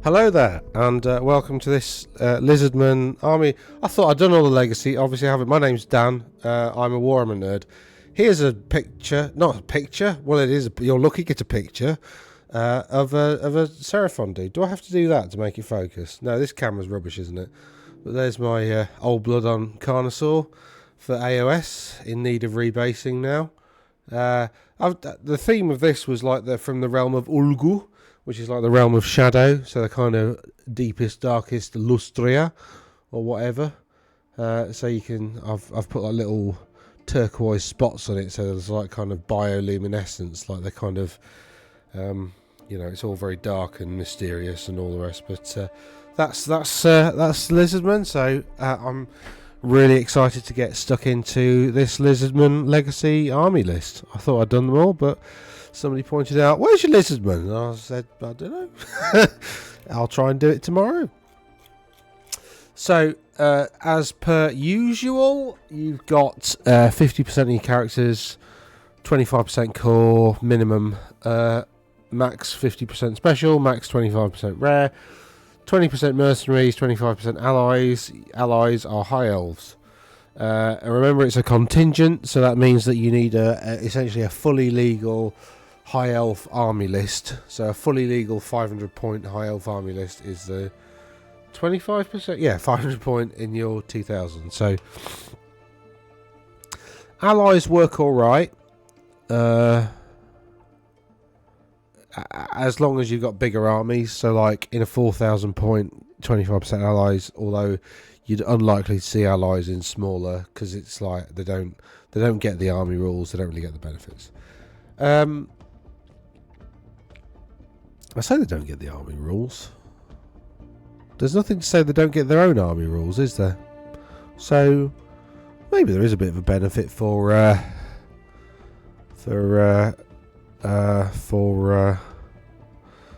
Hello there, and welcome to this Lizardmen army. I thought I'd done all the legacy. Obviously, I haven't. My name's Dan. I'm a Warhammer nerd. Here's a picture, not a picture. Well, it is. You're looking at a picture of a Seraphon dude. Do I have to do that to make it focus? No, this camera's rubbish, isn't it? But there's my old blood on Carnosaur for AOS in need of rebasing now. The theme of this was like from the realm of Ulgu, which is like the realm of shadow, so the kind of deepest, darkest lustria, or whatever. So you can, I've put like little turquoise spots on it, so there's like kind of bioluminescence, like the kind of, it's all very dark and mysterious and all the rest. But that's Lizardmen. So I'm really excited to get stuck into this Lizardman Legacy army list. I thought I'd done them all, but somebody pointed out, "Where's your Lizardman?" And I said, "I don't know." I'll try and do it tomorrow. So, as per usual, you've got 50% of your characters, 25% core, minimum, max 50% special, max 25% rare, 20% mercenaries, 25% allies. Allies are high elves. And remember, it's a contingent, so that means that you need essentially a fully legal high elf army list. So a fully legal 500 point high elf army list is the 25%, 500 point in your 2000. So allies work all right, as long as you've got bigger armies. So like in a 4000 point 25% allies, although you'd unlikely to see allies in smaller, because it's like they don't get the army rules, they don't really get the benefits. I say they don't get the army rules. There's nothing to say they don't get their own army rules, is there? So maybe there is a bit of a benefit for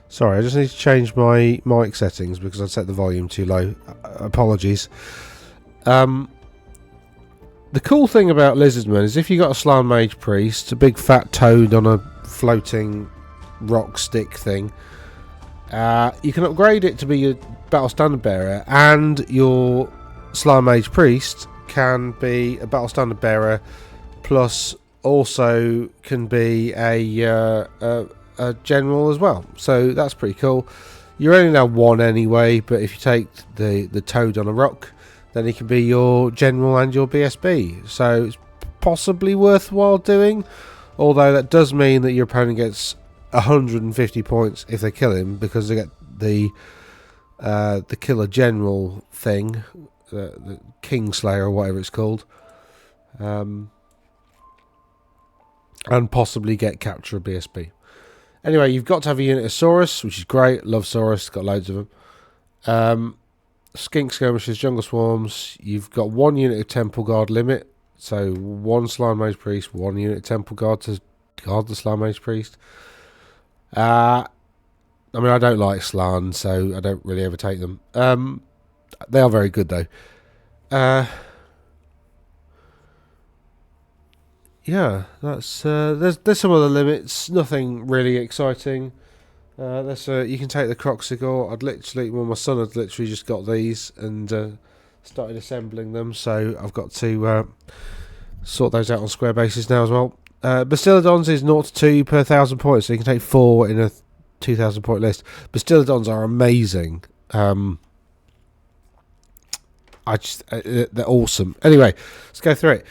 sorry, I just need to change my mic settings because I set the volume too low. Apologies. The cool thing about Lizardmen is if you got a Slan Mage Priest, a big fat toad on a floating rock stick thing, you can upgrade it to be your Battle Standard Bearer, and your Slan Mage Priest can be a Battle Standard Bearer, plus also can be a general as well. So that's pretty cool. You're only now one anyway, but if you take the toad on a rock, then he can be your general and your BSB. So it's possibly worthwhile doing, although that does mean that your opponent gets 150 points if they kill him, because they get the killer general thing, the Kingslayer or whatever it's called, and possibly get capture a BSB. Anyway, you've got to have a unit of Saurus, which is great. Love Saurus, got loads of them. Skinks, skirmishes, jungle swarms. You've got one unit of Temple Guard limit, so one Slan Mage Priest, one unit of Temple Guard to guard the Slan Mage Priest. I mean, I don't like Slan, so I don't really ever take them. They are very good, though. That's there's some other limits. Nothing really exciting. You can take the Croxigor. My son had literally just got these and started assembling them, so I've got to sort those out on square bases now as well. Bastiladons is 0 to 2 per 1,000 points, so you can take 4 in a 2,000 point list. Bastiladons are amazing. They're awesome. Anyway, let's go through it.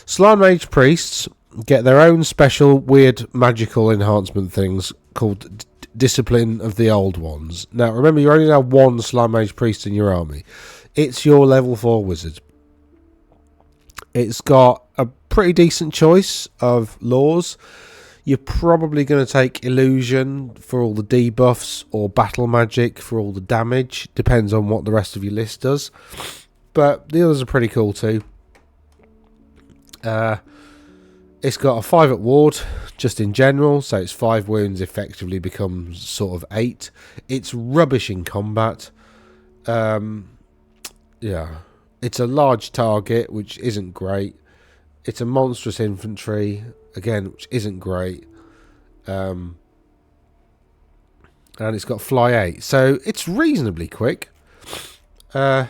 Slan Mage Priests get their own special weird magical enhancement things called Discipline of the Old Ones. Now remember, you only have one Slan Mage Priest in your army. It's your level 4 wizard. It's got a pretty decent choice of laws. You're probably going to take Illusion for all the debuffs, or Battle Magic for all the damage. Depends on what the rest of your list does. But the others are pretty cool too. It's got a 5 at ward, just in general, so it's 5 wounds effectively becomes sort of 8. It's rubbish in combat. It's a large target, which isn't great. It's a monstrous infantry, again, which isn't great. and it's got fly 8, so it's reasonably quick. You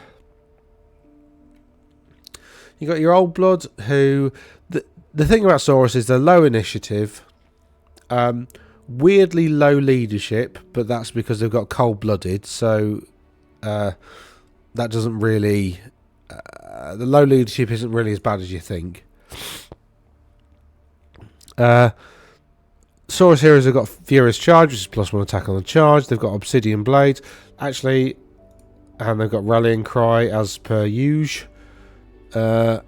got your old blood, who the thing about Saurus is they're low initiative, weirdly low leadership, but that's because they've got cold-blooded, so that doesn't really the low leadership isn't really as bad as you think. Saurus heroes have got Furious Charge, which is +1 attack on the charge. They've got Obsidian Blades, actually, and they've got Rallying Cry as per usual. And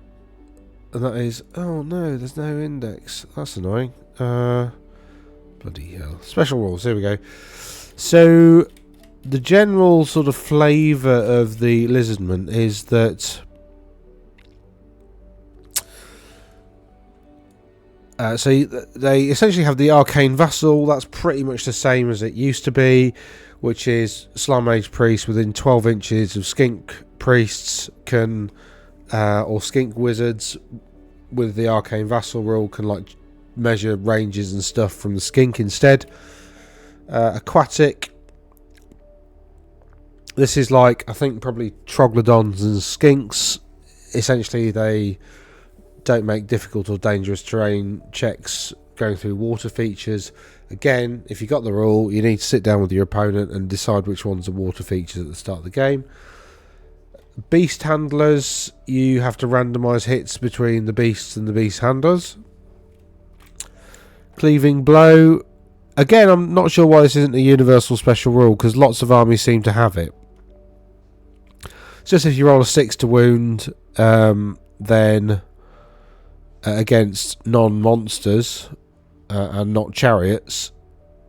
that is... Oh no, there's no index. That's annoying. Bloody hell. Special rules, here we go. So, the general sort of flavour of the Lizardmen is that... so they essentially have the Arcane Vassal. That's pretty much the same as it used to be, which is Slime Mage Priests within 12 inches of Skink Priests can, or Skink Wizards with the Arcane Vassal rule can like measure ranges and stuff from the Skink instead. Aquatic. This is like, I think, probably Troglodons and Skinks. Essentially, they don't make difficult or dangerous terrain checks going through water features. Again, if you got the rule, you need to sit down with your opponent and decide which ones are water features at the start of the game. Beast handlers, you have to randomise hits between the beasts and the beast handlers. Cleaving blow, again, I'm not sure why this isn't a universal special rule, because lots of armies seem to have it. It's just if you roll a 6 to wound, then against non-monsters and not chariots,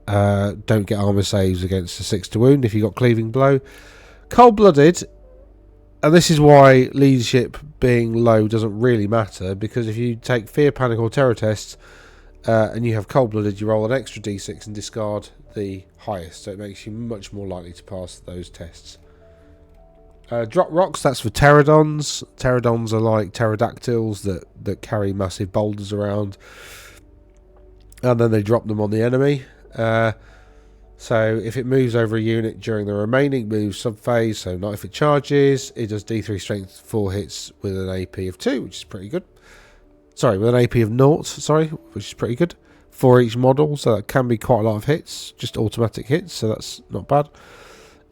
don't get armor saves against a 6 to wound if you got cleaving blow. Cold-blooded, and this is why leadership being low doesn't really matter, because if you take fear, panic or terror tests and you have cold-blooded, you roll an extra d6 and discard the highest, so it makes you much more likely to pass those tests. Drop rocks, that's for pterodons. Pterodons are like pterodactyls that carry massive boulders around, and then they drop them on the enemy. So if it moves over a unit during the remaining move subphase, so not if it charges, it does D3 strength 4 hits with an AP of 2, which is pretty good. Sorry, with an AP of 0, sorry, which is pretty good for each model, so that can be quite a lot of hits, just automatic hits, so that's not bad.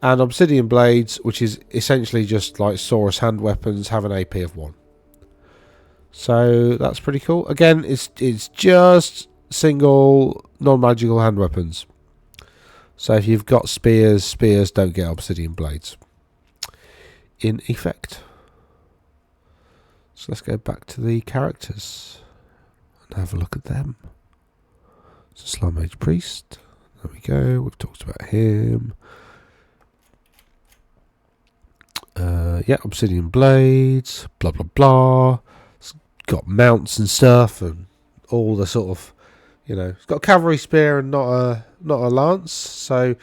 And Obsidian Blades, which is essentially just like Saurus hand weapons, have an AP of 1. So that's pretty cool. Again, it's just single non-magical hand weapons. So if you've got spears don't get Obsidian Blades. In effect. So let's go back to the characters and have a look at them. So Slime Mage Priest. There we go. We've talked about him. Yeah, Obsidian Blades, blah blah blah. It's got mounts and stuff, and all the sort of, you know, it's got a cavalry spear and not a lance. So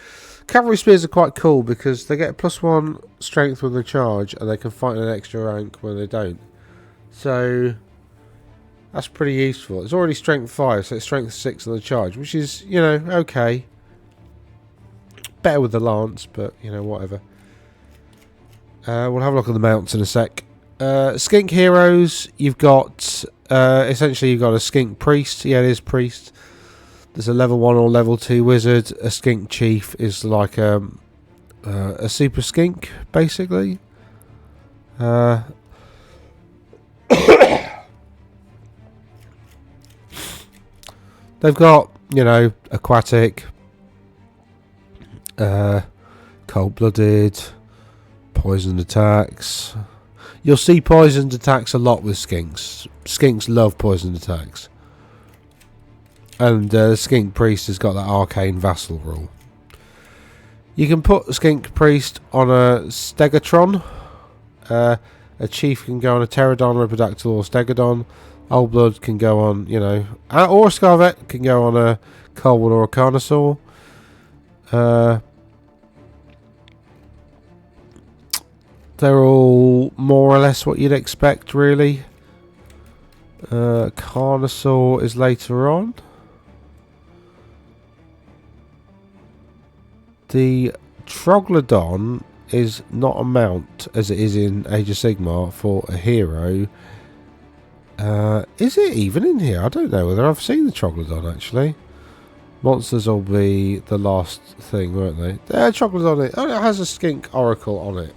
cavalry spears are quite cool because they get +1 strength when they charge, and they can fight an extra rank when they don't. So that's pretty useful. It's already strength 5, so it's strength 6 on the charge, which is, you know, okay. Better with the lance, but you know, whatever. We'll have a look at the mounts in a sec. Skink heroes, you've got essentially you've got a skink priest. Yeah, it is priest. There's a level 1 or level 2 wizard. A skink chief is like a super skink, basically. They've got, you know, aquatic, cold-blooded, poisoned attacks. You'll see poisoned attacks a lot with skinks. Skinks love poisoned attacks. And Skink Priest has got that arcane vassal rule. You can put Skink Priest on a Stegatron. A chief can go on a Pterodon, Rhipidactyl or Stegodon. Old Blood can go on, you know, or a Scarvet can go on a Cold or a Carnosaur. They're all more or less what you'd expect, really. Carnosaur is later on. the Troglodon is not a mount as it is in Age of Sigmar for a hero. Is it even in here? I don't know whether I've seen the Troglodon actually. Monsters will be the last thing, won't they? Troglodon, it has a Skink Oracle on it.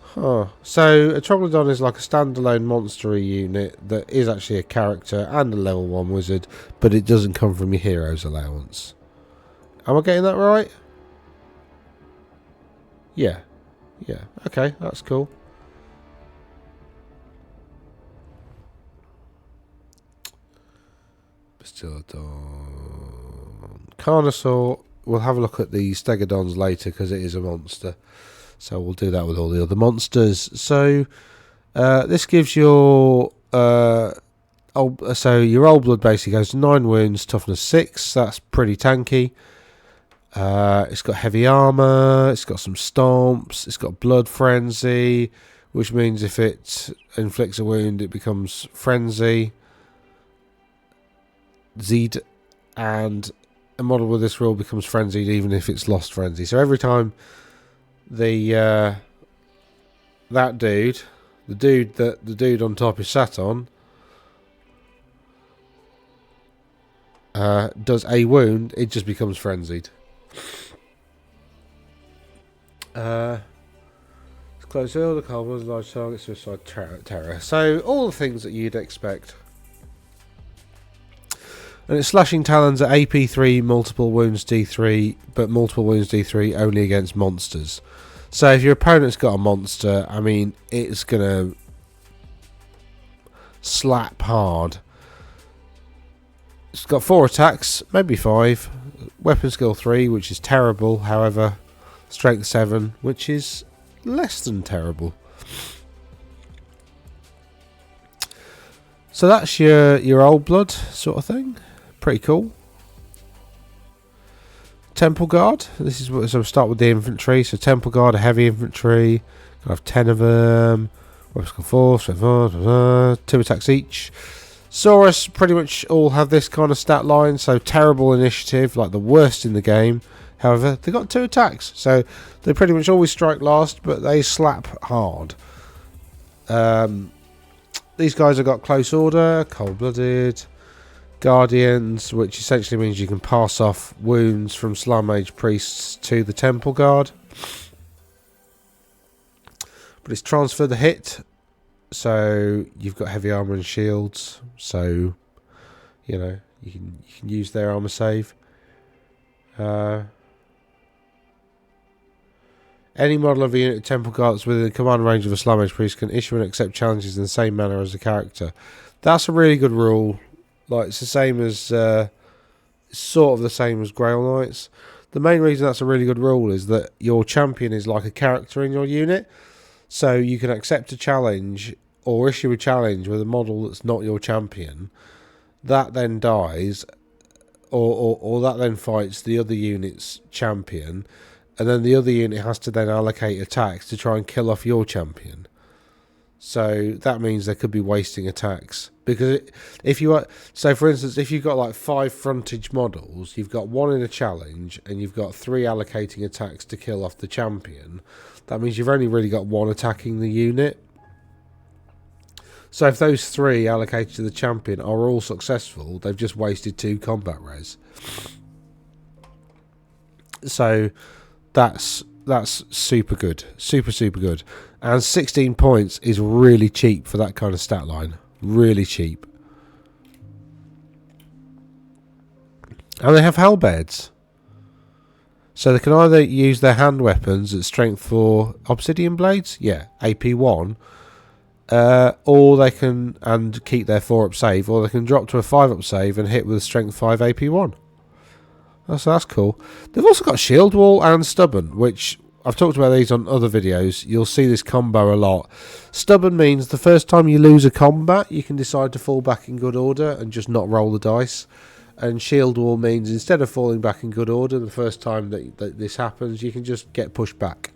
Huh. So a Troglodon is like a standalone monstery unit that is actually a character and a level 1 wizard, but it doesn't come from your hero's allowance. Am I getting that right? Yeah. Yeah. Okay, that's cool. Bastillodon. Carnosaur. We'll have a look at the Stegodons later because it is a monster. So we'll do that with all the other monsters. So this gives your your old blood basically goes to 9 wounds, toughness 6. That's pretty tanky. It's got heavy armor. It's got some stomps. It's got blood frenzy, which means if it inflicts a wound, it becomes frenzy. Zed, and a model with this rule becomes frenzied even if it's lost frenzy. So every time the dude on top is sat on does a wound, it just becomes frenzied. Close all the carbons, large target, suicide, terror. So all the things that you'd expect. And its slashing talons are AP3, multiple wounds D3, but multiple wounds D3 only against monsters. So if your opponent's got a monster, I mean, it's gonna slap hard. It's got 4 attacks, maybe 5. Weapon skill 3, which is terrible. However, strength 7, which is less than terrible. So that's your old blood sort of thing. Pretty cool. Temple Guard. This is what. So we'll start with the infantry. So Temple Guard, a heavy infantry. Gonna have 10 of them. Weapon skill 4, 2 attacks each. Saurus pretty much all have this kind of stat line. So terrible initiative, like the worst in the game. However, they got 2 attacks, so they pretty much always strike last, but they slap hard. These guys have got close order, cold-blooded. Guardians, which essentially means you can pass off wounds from Slime Mage priests to the Temple Guard. But it's transfer the hit, so you've got heavy armor and shields, so you know you can use their armor save. Any model of a unit of Temple Guard that's within the command range of a Slime Mage priest can issue and accept challenges in the same manner as the character. That's a really good rule. Like, it's the same as, sort of the same as Grail Knights. The main reason that's a really good rule is that your champion is like a character in your unit. So you can accept a challenge or issue a challenge with a model that's not your champion. That then dies, or that then fights the other unit's champion. And then the other unit has to then allocate attacks to try and kill off your champion. So that means they could be wasting attacks. Because if you are, so for instance, if you've got like 5 frontage models, you've got 1 in a challenge, and you've got 3 allocating attacks to kill off the champion, that means you've only really got 1 attacking the unit. So if those 3 allocated to the champion are all successful, they've just wasted 2 combat res. So that's super good. Super good. And 16 points is really cheap for that kind of stat line. Really cheap. And they have halberds. So they can either use their hand weapons at strength 4 obsidian blades. Yeah, AP1. Or they can, and keep their 4 up save. Or they can drop to a 5 up save and hit with strength 5 AP1. So that's cool. They've also got shield wall and stubborn, which I've talked about these on other videos. You'll see this combo a lot. Stubborn means the first time you lose a combat, you can decide to fall back in good order and just not roll the dice. And shield wall means instead of falling back in good order the first time that this happens, you can just get pushed back.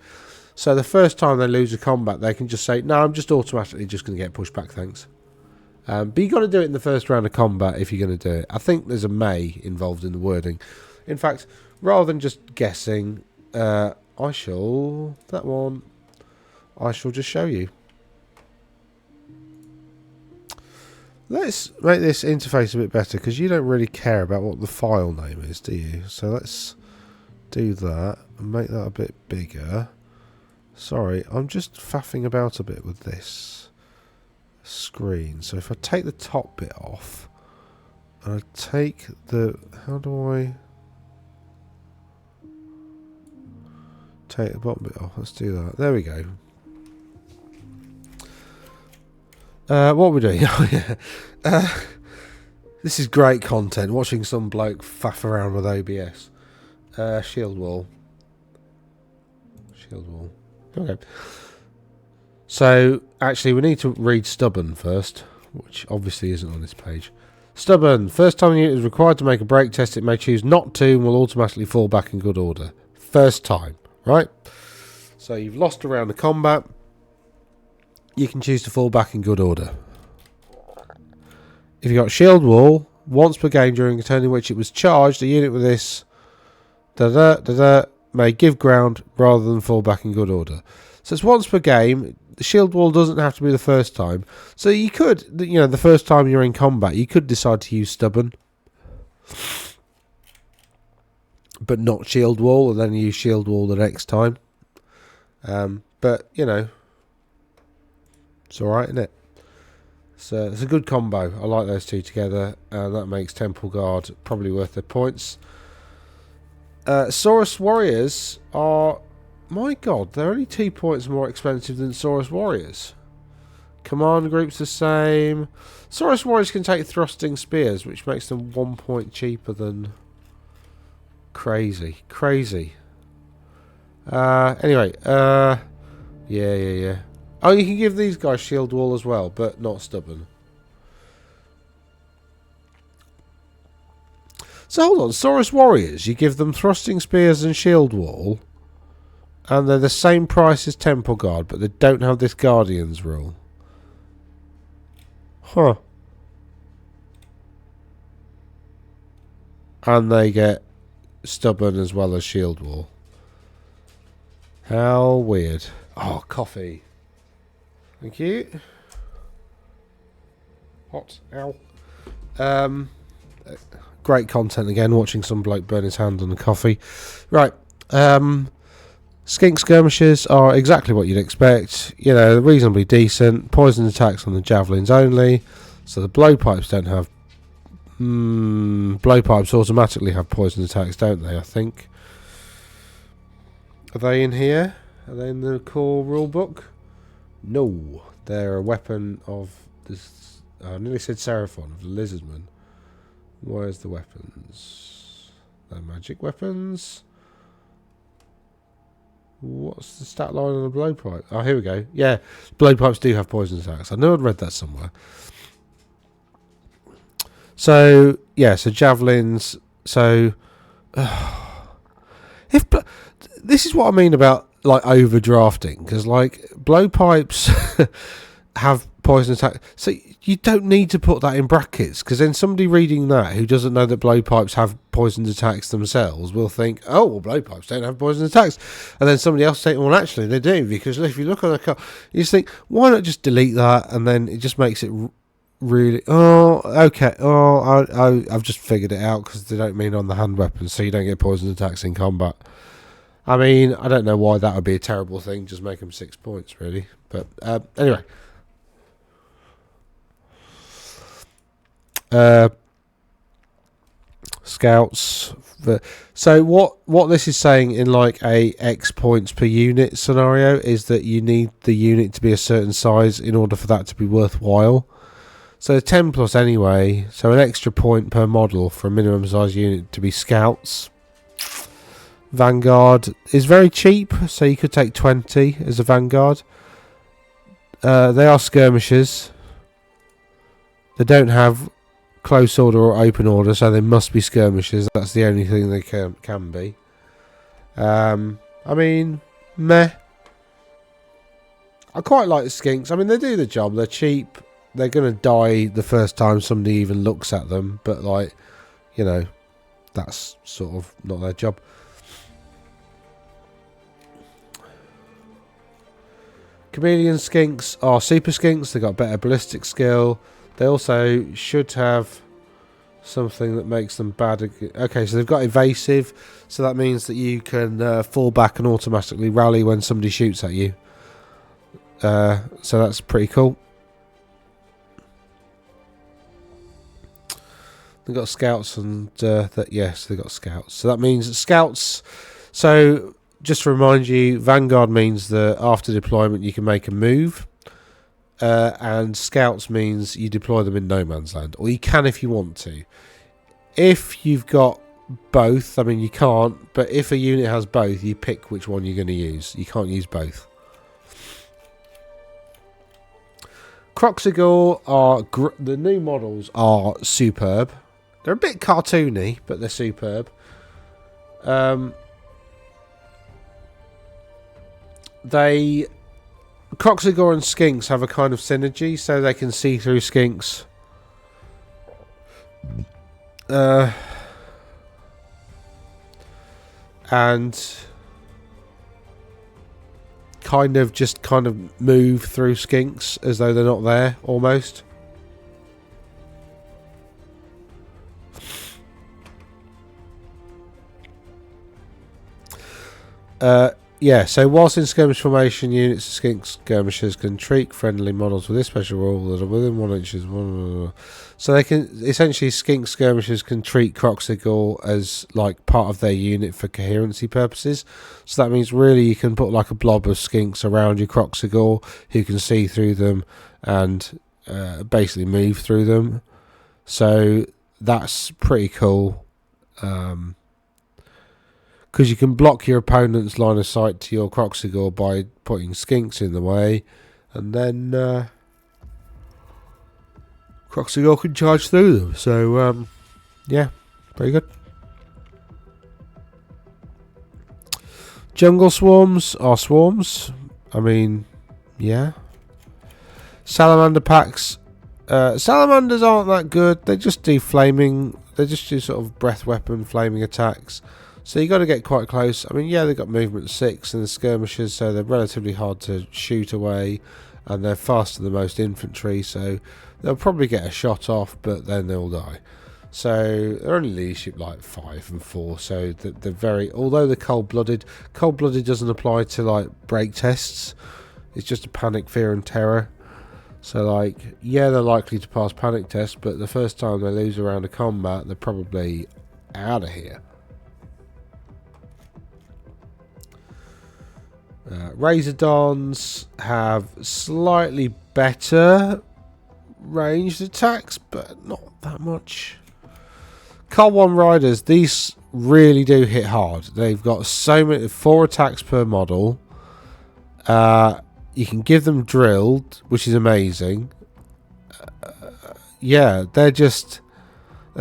So the first time they lose a combat, they can just say, no, I'm just automatically just going to get pushed back, thanks. But you've got to do it in the first round of combat if you're going to do it. I think there's a may involved in the wording. In fact, rather than just guessing, I shall just show you. Let's make this interface a bit better, because you don't really care about what the file name is, do you? So let's do that and make that a bit bigger. Sorry, I'm just faffing about a bit with this screen. So if I take the top bit off, and I take the... How do I take the bottom bit off? Let's do that. There we go. What are we doing? Oh yeah, this is great content. Watching some bloke faff around with OBS. Shield wall. Okay. So actually, we need to read stubborn first, which obviously isn't on this page. Stubborn. First time the unit is required to make a break test, it may choose not to and will automatically fall back in good order. First time, right? So you've lost a round of combat. You can choose to fall back in good order. If you've got shield wall, once per game during a turn in which it was charged, a unit with this may give ground rather than fall back in good order. So it's once per game. The shield wall doesn't have to be the first time. So you could, the first time you're in combat, you could decide to use stubborn, but not shield wall, and then use shield wall the next time. But it's alright, isn't it? So it's a good combo. I like those two together, and that makes Temple Guard probably worth their points. Saurus Warriors are... My god, they're only 2 points more expensive than Saurus Warriors. Command group's the same. Saurus Warriors can take thrusting spears, which makes them 1 point cheaper than... Crazy. Anyway, yeah. Oh, you can give these guys shield wall as well, but not stubborn. So hold on, Saurus Warriors, you give them thrusting spears and shield wall, and they're the same price as Temple Guard, but they don't have this Guardians rule. Huh. And they get stubborn as well as shield wall. How weird. Oh, coffee. Thank you. Hot. Ow. Great content again, watching some bloke burn his hand on the coffee. Right. Skink skirmishes are exactly what you'd expect. Reasonably decent. Poison attacks on the javelins only. So the blowpipes don't have... blowpipes automatically have poison attacks, don't they, I think? Are they in here? Are they in the core rulebook? No. They're a weapon of this... I nearly said Seraphon, of the Lizardmen. Where's the weapons? They're magic weapons. What's the stat line on the blowpipe? Oh, here we go. Yeah, blowpipes do have poison attacks. I know I'd read that somewhere. So, yeah, so javelins. So, this is what I mean about, overdrafting. Because, blowpipes have poison attack. So you don't need to put that in brackets, because then somebody reading that who doesn't know that blowpipes have poison attacks themselves will think, oh, well, blowpipes don't have poison attacks. And then somebody else think, well, actually they do, because if you look on the card, you just think, why not just delete that? And then it just makes it really, okay, I've just figured it out, because they don't mean on the hand weapons, so you don't get poison attacks in combat. I mean, I don't know why that would be a terrible thing, just make them 6 points, really. But anyway. Scouts. So what this is saying in a X points per unit scenario is that you need the unit to be a certain size in order for that to be worthwhile. So 10 plus anyway, so an extra point per model for a minimum size unit to be scouts. Vanguard is very cheap, so you could take 20 as a Vanguard. They are skirmishers. They don't have close order or open order, so they must be skirmishers. That's the only thing they can be. I mean, meh. I quite like the Skinks. I mean, they do the job. They're cheap. They're going to die the first time somebody even looks at them. But, that's sort of not their job. Chameleon Skinks are super Skinks. They've got better ballistic skill. They also should have something that makes them bad. Okay, so they've got evasive, so that means that you can fall back and automatically rally when somebody shoots at you. So that's pretty cool. They've got scouts and yes, they've got scouts. So that means that scouts. So just to remind you, Vanguard means that after deployment you can make a move. And scouts means you deploy them in no man's land, or you can if you want to. If you've got both, I mean you can't, but if a unit has both, you pick which one you're going to use. You can't use both. Croxigor are the new models are superb. They're a bit cartoony, but they're superb. Croxigor and Skinks have a kind of synergy, so they can see through Skinks. And kind of move through Skinks as though they're not there, almost. Yeah, so whilst in skirmish formation, units of Skink skirmishers can treat friendly models with this special rule that are within 1 inch. So they can essentially, Skink skirmishers can treat Croxigor as like part of their unit for coherency purposes. So that means really you can put like a blob of Skinks around your Croxigor who can see through them and basically move through them. So that's pretty cool. Because you can block your opponent's line of sight to your Croxigor by putting Skinks in the way, and then Croxigor can charge through them. So, yeah, very good. Jungle Swarms are swarms. I mean, yeah. Salamander packs. Salamanders aren't that good. They just do flaming. They just do sort of breath weapon flaming attacks. So you got to get quite close. I mean, yeah, they've got movement 6 and the skirmishers, so they're relatively hard to shoot away, and they're faster than most infantry, so they'll probably get a shot off, but then they'll die. So they're only leadership like 5 and 4, so they're very. Although they're cold-blooded doesn't apply to like break tests. It's just a panic, fear, and terror. So like, yeah, they're likely to pass panic tests, but the first time they lose a round of combat, they're probably out of here. Razordons have slightly better ranged attacks, but not that much. Col 1 Riders, these really do hit hard. They've got so many, 4 attacks per model. You can give them drilled, which is amazing. Yeah, they're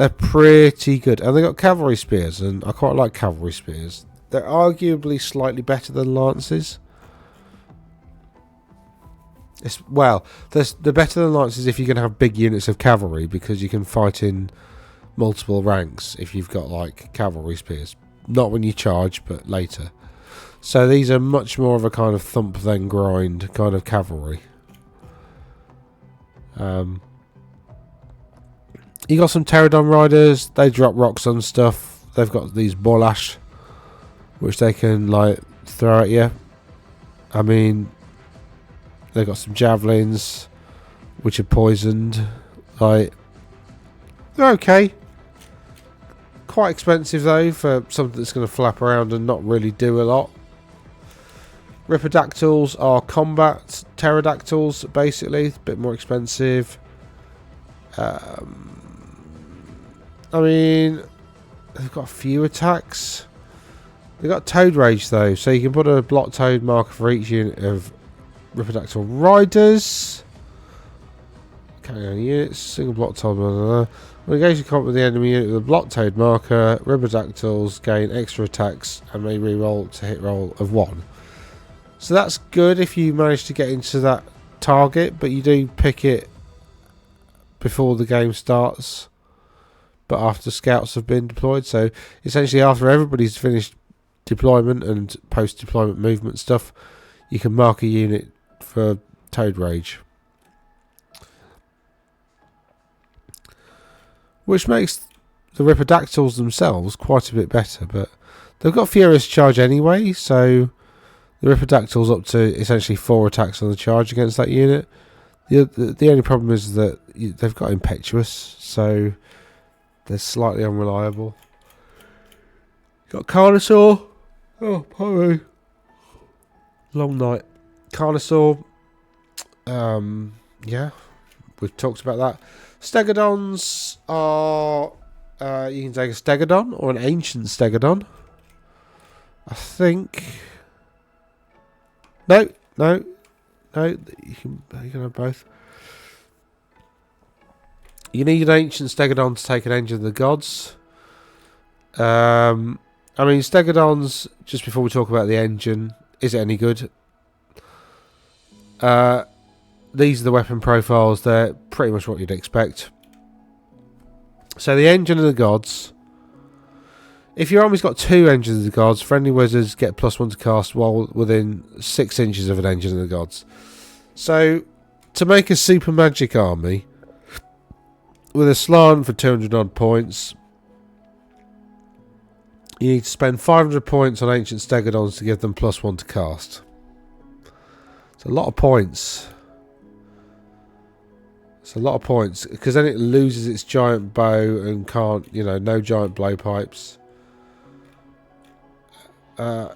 pretty good. And they've got cavalry spears, and I quite like cavalry spears. They're arguably slightly better than lances. They're better than lances if you're going to have big units of cavalry, because you can fight in multiple ranks if you've got like cavalry spears. Not when you charge, but later. So these are much more of a kind of thump then grind kind of cavalry. You got some pterodon riders. They drop rocks on stuff. They've got these bolash, which they can like throw at you. I mean, they've got some javelins, which are poisoned. Like, they're okay. Quite expensive though for something that's going to flap around and not really do a lot. Ripidactyls are combat pterodactyls, basically. It's a bit more expensive. I mean, they've got a few attacks. They've got Toad Rage though, so you can put a block Toad marker for each unit of Ripidactyl Riders. Carry on units, single block Toad. When engaging combat with the enemy unit with a block Toad marker, Ripidactyls gain extra attacks and may re-roll to hit roll of 1. So that's good if you manage to get into that target, but you do pick it before the game starts. but after scouts have been deployed. So essentially after everybody's finished deployment and post-deployment movement stuff, you can mark a unit for Toad Rage. Which makes the Ripperdactyls themselves quite a bit better, but they've got Furious Charge anyway, so the Ripperdactyl's up to essentially 4 attacks on the charge against that unit. The only problem is that they've got Impetuous, so they're slightly unreliable. Got Carnosaur. Oh, pardon me. Long night. Carnosaur. Yeah, we've talked about that. Stegodons are... you can take a Stegodon or an Ancient Stegodon. I think... No. You can have both. You need an Ancient Stegodon to take an Engine of the Gods. I mean, Stegodons, just before we talk about the engine, is it any good? These are the weapon profiles. They're pretty much what you'd expect. So the Engine of the Gods. If your army's got 2 Engines of the Gods, friendly wizards get +1 to cast while within 6 inches of an Engine of the Gods. So, to make a super magic army with a slant for 200 odd points, you need to spend 500 points on Ancient Stegodons to give them +1 to cast. It's a lot of points. It's a lot of points, because then it loses its giant bow and can't, no giant blowpipes. And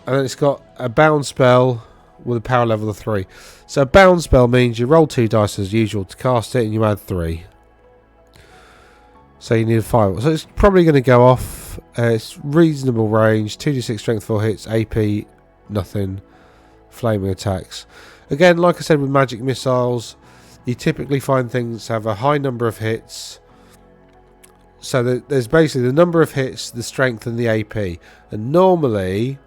then it's got a bound spell with a power level of 3. So a bound spell means you roll 2 dice as usual to cast it and you add 3. So you need a 5. So it's probably going to go off. It's reasonable range. 2d6 strength 4 hits. AP nothing. Flaming attacks. Again, like I said with magic missiles, you typically find things have a high number of hits. So there's basically the number of hits, the strength and the AP. And normally,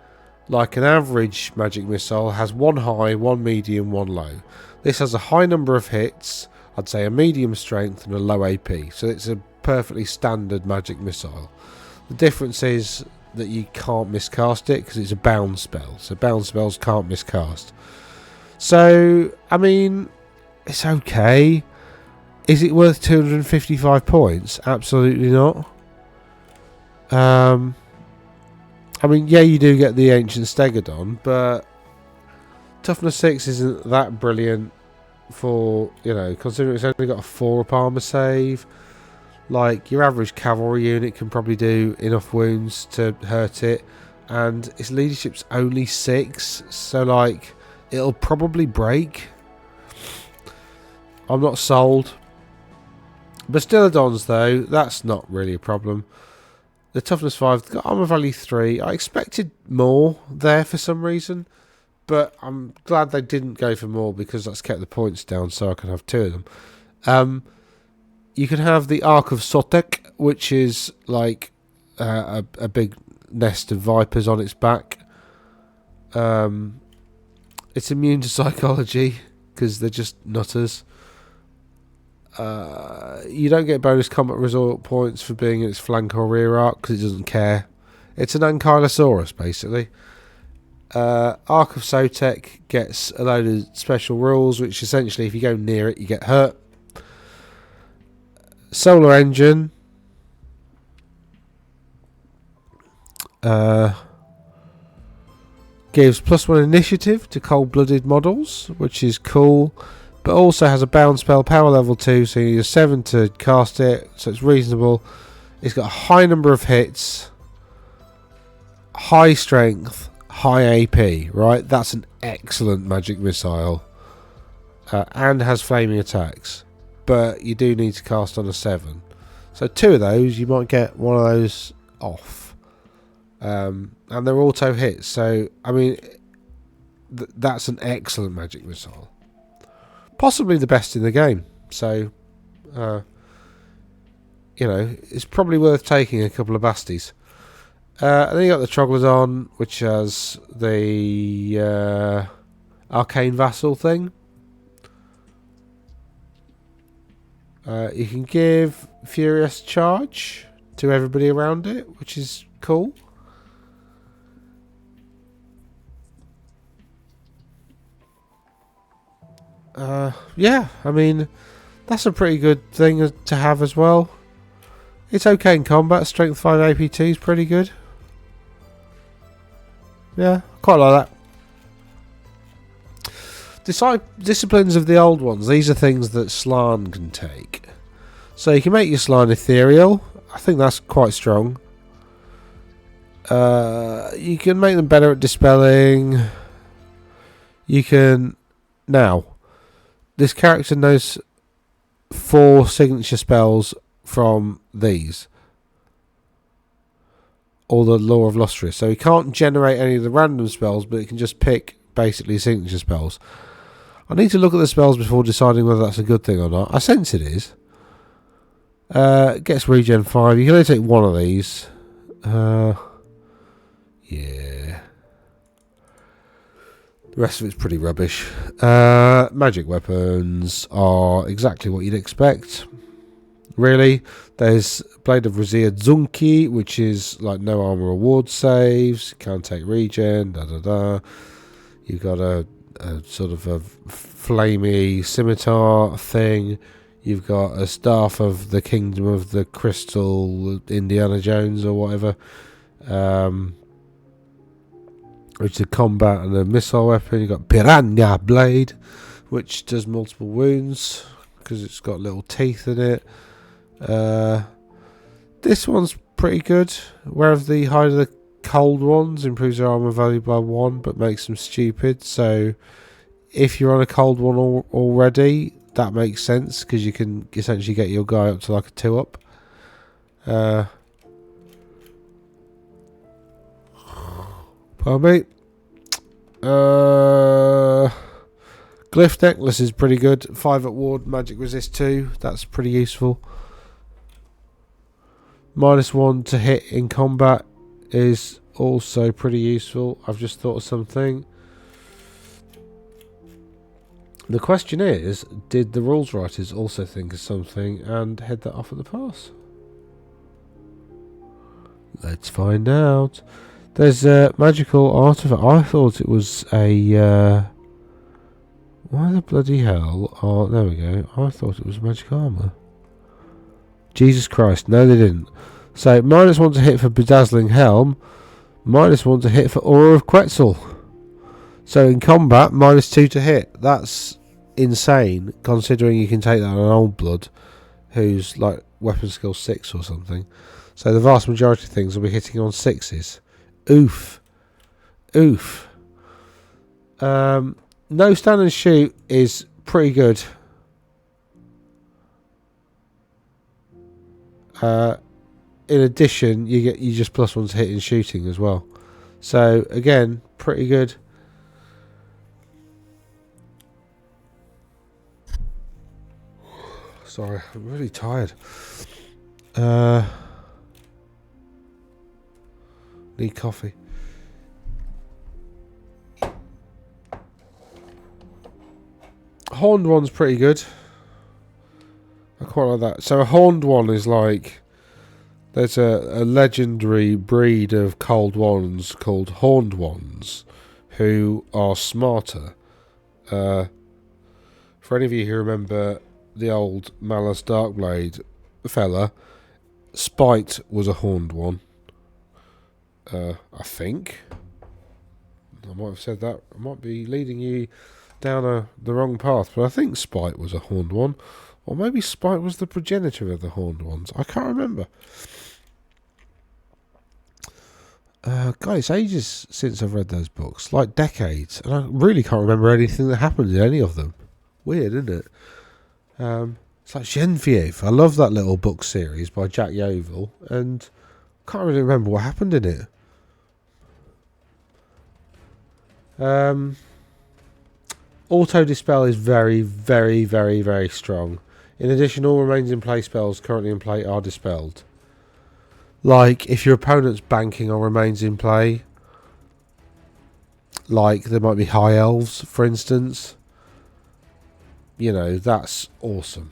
like an average magic missile, has 1 high, 1 medium, 1 low. This has a high number of hits, I'd say a medium strength and a low AP. So it's a perfectly standard magic missile. The difference is that you can't miscast it because it's a bound spell. So bound spells can't miscast. So, I mean, it's okay. Is it worth 255 points? Absolutely not. I mean, yeah, you do get the Ancient Stegodon, but Toughness 6 isn't that brilliant for, considering it's only got a 4-up armor save. Like, your average cavalry unit can probably do enough wounds to hurt it, and its leadership's only 6, so, like, it'll probably break. I'm not sold. Bastillodons, though, that's not really a problem. The Toughness 5, got armor value 3. I expected more there for some reason, but I'm glad they didn't go for more because that's kept the points down so I can have 2 of them. You can have the Ark of Sotek, which is like a big nest of vipers on its back. It's immune to psychology because they're just nutters. You don't get bonus combat result points for being in its flank or rear arc because it doesn't care. It's an Ankylosaurus, basically. Ark of Sotek gets a load of special rules, which essentially, if you go near it, you get hurt. Solar Engine. Gives +1 initiative to cold-blooded models, which is cool. But also has a bound spell, power level 2, so you need a 7 to cast it, so it's reasonable. It's got a high number of hits, high strength, high AP, right? That's an excellent magic missile. And has flaming attacks. But you do need to cast on a 7. So 2 of those, you might get one of those off. And they're auto hits, so, I mean, that's an excellent magic missile. Possibly the best in the game. So, it's probably worth taking a couple of basties. And then you got the Troglodon, which has the Arcane Vassal thing. You can give Furious Charge to everybody around it, which is cool. Yeah, I mean, that's a pretty good thing to have as well. It's okay in combat. Strength 5 APT is pretty good. Yeah, quite like that. Disciplines of the old ones. These are things that Slan can take. So you can make your Slan ethereal. I think that's quite strong. You can make them better at dispelling. You can... Now, this character knows 4 signature spells from these. Or the Law of Lustrous. So he can't generate any of the random spells, but he can just pick basically signature spells. I need to look at the spells before deciding whether that's a good thing or not. I sense it is. Gets regen 5. You can only take one of these. Yeah. The rest of it's pretty rubbish. Magic weapons are exactly what you'd expect. Really. There's Blade of Razir Zunki, which is like no armor or ward saves. Can't take regen. You've got a sort of a flamey scimitar thing. You've got a Staff of the Kingdom of the Crystal, Indiana Jones or whatever, which is a combat and a missile weapon. You've got Piranha Blade, which does multiple wounds because it's got little teeth in it. This one's pretty good. Wear of the Hide of the Cold Ones improves their armor value by 1, but makes them stupid. So if you're on a cold one already, that makes sense because you can essentially get your guy up to like a 2-up. Pardon me. Glyph Necklace is pretty good. 5 at ward, magic resist 2. That's pretty useful. -1 to hit in combat is also pretty useful. I've just thought of something. The question is, did the rules writers also think of something and head that off at the pass? Let's find out. There's a magical artifact. I thought it was a... why the bloody hell? Oh, there we go. I thought it was magic armor. Jesus Christ. No, they didn't. So, -1 to hit for Bedazzling Helm. -1 to hit for Aura of Quetzal. So, in combat, -2 to hit. That's insane, considering you can take that on an Old Blood, who's like weapon skill 6 or something. So, the vast majority of things will be hitting on 6s. Oof. Oof. No stand and shoot is pretty good. In addition, you just +1 to hit in shooting as well. So again, pretty good. Sorry, I'm really tired. Need coffee. Horned one's pretty good. I quite like that. So a horned one is like... There's a legendary breed of cold ones called horned ones who are smarter. For any of you who remember the old Malus Darkblade fella, Spite was a horned one. I think. I might have said that. I might be leading you down the wrong path, but I think Spite was a horned one. Or maybe Spite was the progenitor of the horned ones. I can't remember. God, it's ages since I've read those books. Like decades. And I really can't remember anything that happened in any of them. Weird, isn't it? It's like Genevieve. I love that little book series by Jack Yeovil. And I can't really remember what happened in it. Auto Dispel is very, very, very, very strong. In addition, all remains in play spells currently in play are dispelled. Like, if your opponent's banking on remains in play, like there might be high elves, for instance, you know, that's awesome.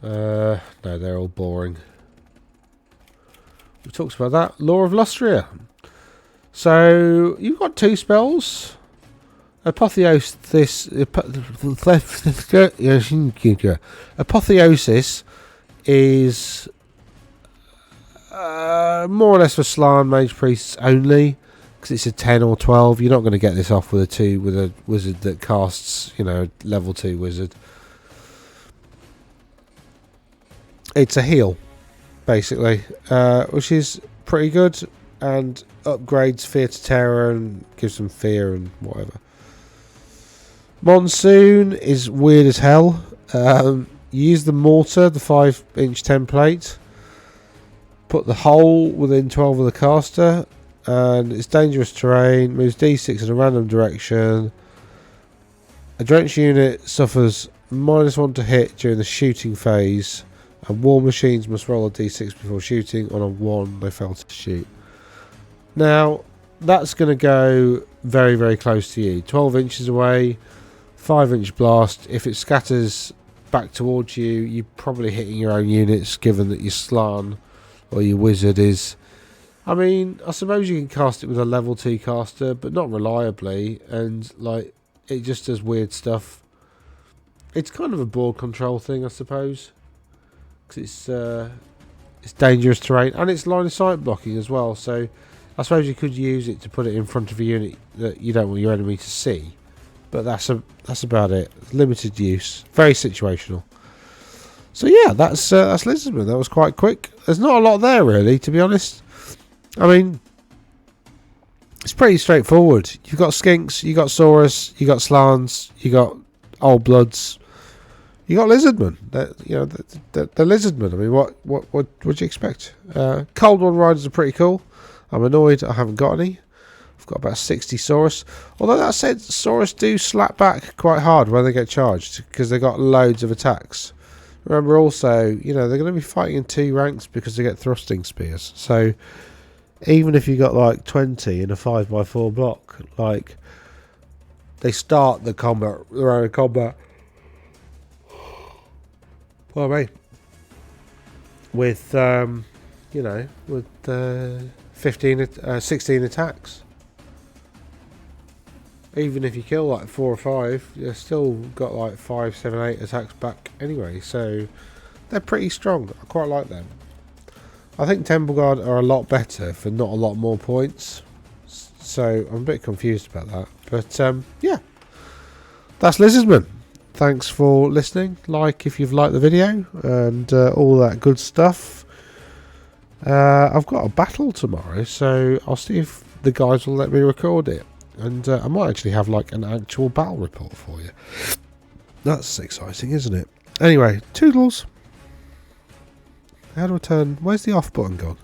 No, they're all boring. We talked about that. Law of Lustria. So you've got 2 spells. Apotheosis. Apotheosis is more or less for Slan mage priests only, because it's a 10 or 12. You're not going to get this off with a wizard that casts, level 2 wizard. It's a heal, basically, which is pretty good, and upgrades fear to terror and gives them fear and whatever. Monsoon is weird as hell. You use the mortar, the 5-inch template, put the hole within 12 of the caster, and it's dangerous terrain, moves d6 in a random direction. A drenched unit suffers -1 to hit during the shooting phase, and war machines must roll a d6 before shooting. On a 1 they fail to shoot. Now that's going to go very, very close to you, 12 inches away, 5-inch blast. If it scatters back towards you, you're probably hitting your own units, given that your Slan or your wizard is... I mean, I suppose you can cast it with a level 2 caster, but not reliably, and like it just does weird stuff. It's kind of a board control thing, I suppose, because it's dangerous terrain, and it's line of sight blocking as well, so I suppose you could use it to put it in front of a unit that you don't want your enemy to see. But that's about it. Limited use, very situational. So yeah, that's Lizardmen. That was quite quick. There's not a lot there really, to be honest. I mean, it's pretty straightforward. You've got Skinks, you got Saurus, you got Slans, you got Old Bloods, you got Lizardmen. The Lizardmen. I mean, what would you expect? Cold One Riders are pretty cool. I'm annoyed I haven't got any. I've got about 60 Saurus. Although that said, Saurus do slap back quite hard when they get charged, because they've got loads of attacks. Remember also, they're going to be fighting in 2 ranks because they get thrusting spears. So even if you got like 20 in a 5x4 block, like they start the round of combat. Well, mate, with 16 attacks. Even if you kill like 4 or 5, you've still got like 5, 7, 8 attacks back anyway. So they're pretty strong. I quite like them. I think Temple Guard are a lot better for not a lot more points. So I'm a bit confused about that. But yeah, that's Lizardmen. Thanks for listening. Like if you've liked the video and all that good stuff. I've got a battle tomorrow, so I'll see if the guys will let me record it. And I might actually have like an actual battle report for you. That's exciting, isn't it? Anyway, toodles. How do I turn... Where's the off button gone?